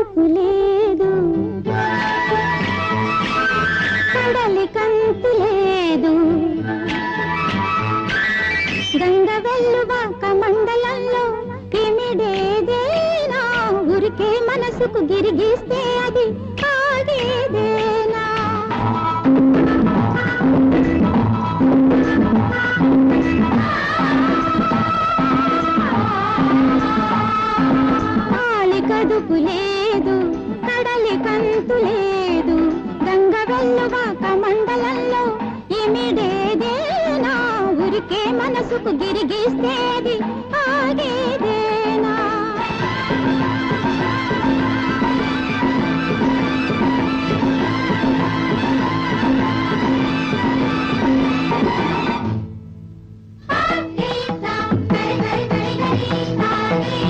కడుపు లేదు, కడలి కంతు లేదు, గంగ వెల్లువాక మండలంలో ఇమిడేదేనా, ఊరికే మనసుకు గిరిగిస్తే అది ఆగేదేనా. కడుపు లేదు, కడలి కంతు లేదు, గంగ వెల్లువాక మండలంలో ఇమిడేదేనా, ఊరికే మనసుకు గిరిగిస్తేది